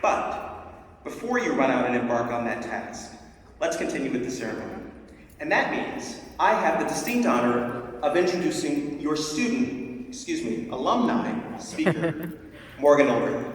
But before you run out and embark on that task, let's continue with the ceremony. And that means I have the distinct honor of introducing your alumni speaker, Morgan Ulrich.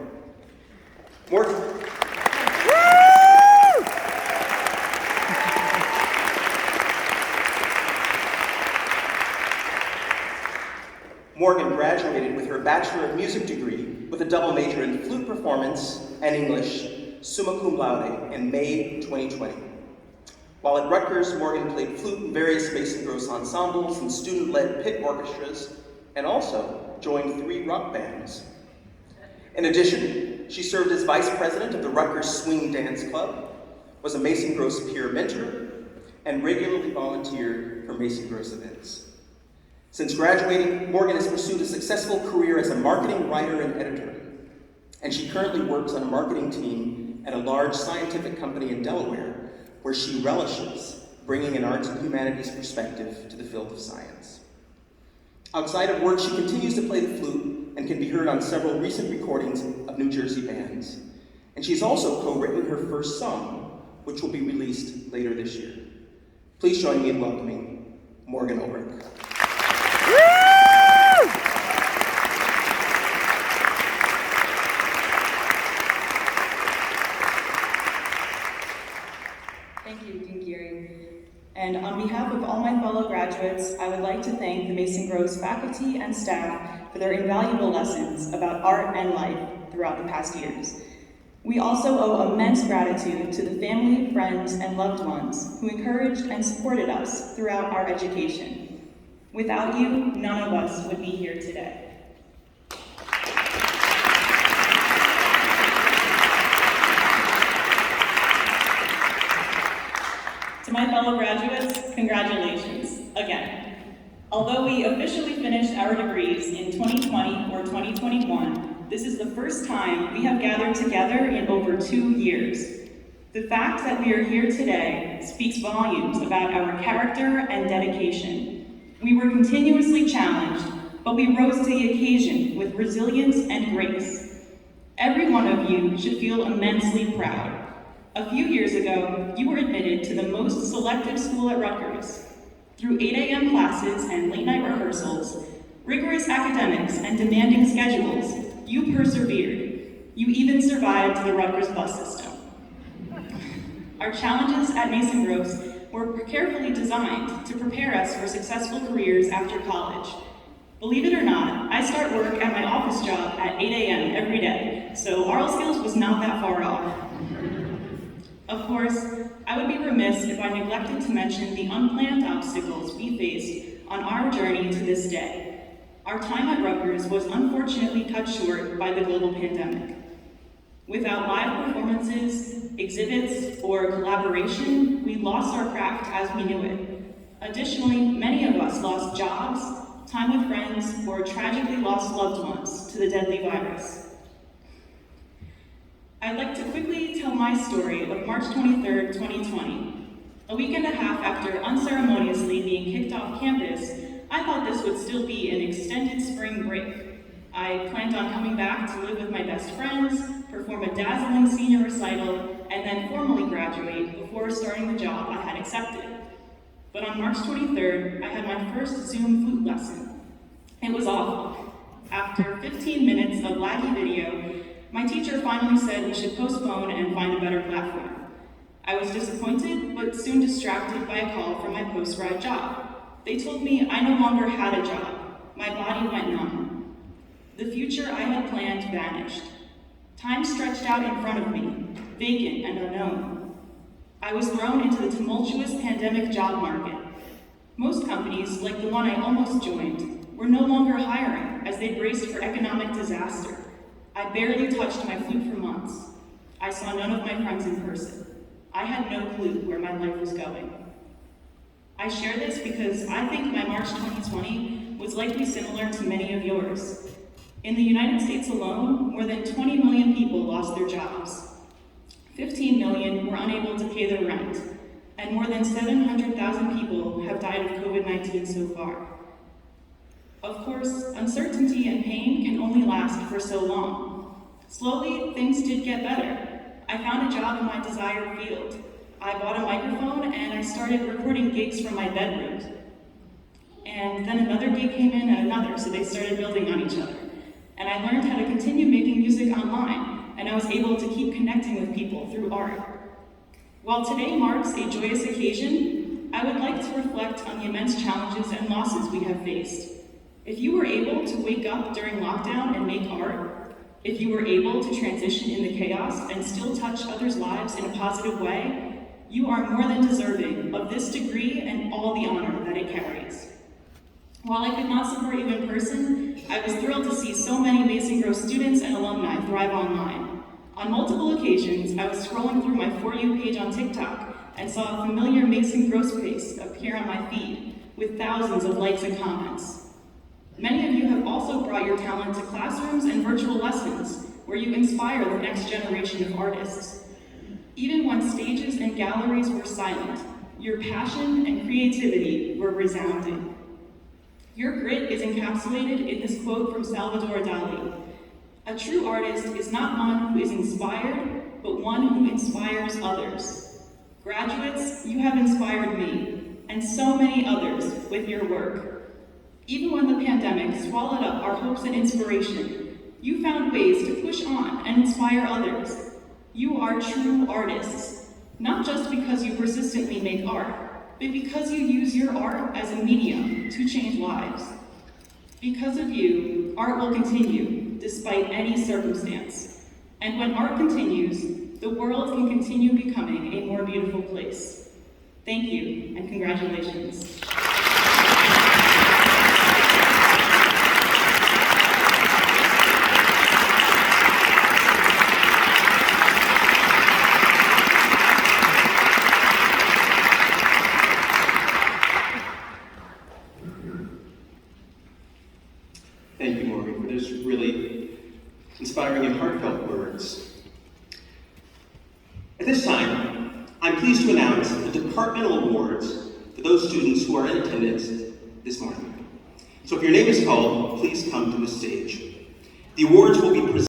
Morgan graduated with her Bachelor of Music degree with a double major in flute performance and English, summa cum laude, in May 2020. While at Rutgers, Morgan played flute in various Mason Gross ensembles and student-led pit orchestras, and also joined 3 rock bands. In addition, she served as vice president of the Rutgers Swing Dance Club, was a Mason Gross peer mentor, and regularly volunteered for Mason Gross events. Since graduating, Morgan has pursued a successful career as a marketing writer and editor, and she currently works on a marketing team at a large scientific company in Delaware, where she relishes bringing an arts and humanities perspective to the field of science. Outside of work, she continues to play the flute and can be heard on several recent recordings of New Jersey bands. And she's also co-written her first song, which will be released later this year. Please join me in welcoming Morgan Ulrich. And on behalf of all my fellow graduates, I would like to thank the Mason Gross faculty and staff for their invaluable lessons about art and life throughout the past years. We also owe immense gratitude to the family, friends, and loved ones who encouraged and supported us throughout our education. Without you, none of us would be here today. To my fellow graduates, congratulations, again. Although we officially finished our degrees in 2020 or 2021, this is the first time we have gathered together in over 2 years. The fact that we are here today speaks volumes about our character and dedication. We were continuously challenged, but we rose to the occasion with resilience and grace. Every one of you should feel immensely proud. A few years ago, you were admitted to the most selective school at Rutgers. Through 8 a.m. classes and late-night rehearsals, rigorous academics and demanding schedules, you persevered. You even survived the Rutgers bus system. Our challenges at Mason Gross were carefully designed to prepare us for successful careers after college. Believe it or not, I start work at my office job at 8 a.m. every day, so oral skills was not that far off. Of course, I would be remiss if I neglected to mention the unplanned obstacles we faced on our journey to this day. Our time at Rutgers was unfortunately cut short by the global pandemic. Without live performances, exhibits, or collaboration, we lost our craft as we knew it. Additionally, many of us lost jobs, time with friends, or tragically lost loved ones to the deadly virus. I'd like to quickly tell my story of March 23rd, 2020. A week and a half after unceremoniously being kicked off campus, I thought this would still be an extended spring break. I planned on coming back to live with my best friends, perform a dazzling senior recital, and then formally graduate before starting the job I had accepted. But on March 23rd, I had my first Zoom flute lesson. It was awful. After 15 minutes of laggy video, my teacher finally said we should postpone and find a better platform. I was disappointed, but soon distracted by a call from my post-grad job. They told me I no longer had a job. My body went numb. The future I had planned vanished. Time stretched out in front of me, vacant and unknown. I was thrown into the tumultuous pandemic job market. Most companies, like the one I almost joined, were no longer hiring as they braced for economic disaster. I barely touched my flute for months. I saw none of my friends in person. I had no clue where my life was going. I share this because I think my March 2020 was likely similar to many of yours. In the United States alone, more than 20 million people lost their jobs. 15 million were unable to pay their rent, and more than 700,000 people have died of COVID-19 so far. Of course, uncertainty and pain can only last for so long. Slowly, things did get better. I found a job in my desired field. I bought a microphone and I started recording gigs from my bedroom. And then another gig came in and another, so they started building on each other. And I learned how to continue making music online, and I was able to keep connecting with people through art. While today marks a joyous occasion, I would like to reflect on the immense challenges and losses we have faced. If you were able to wake up during lockdown and make art, if you were able to transition in the chaos and still touch others' lives in a positive way, you are more than deserving of this degree and all the honor that it carries. While I could not support you in person, I was thrilled to see so many Mason Gross students and alumni thrive online. On multiple occasions, I was scrolling through my For You page on TikTok and saw a familiar Mason Gross face appear on my feed with thousands of likes and comments. Many of you have also brought your talent to classrooms and virtual lessons where you inspire the next generation of artists. Even when stages and galleries were silent, your passion and creativity were resounding. Your grit is encapsulated in this quote from Salvador Dali. A true artist is not one who is inspired, but one who inspires others. Graduates, you have inspired me, and so many others, with your work. Even when the pandemic swallowed up our hopes and inspiration, you found ways to push on and inspire others. You are true artists, not just because you persistently make art, but because you use your art as a medium to change lives. Because of you, art will continue, despite any circumstance. And when art continues, the world can continue becoming a more beautiful place. Thank you, and congratulations. Thank you, Morgan, for those really inspiring and heartfelt words. At this time, I'm pleased to announce the departmental awards for those students who are in attendance this morning. So if your name is called, please come to the stage. The awards will be presented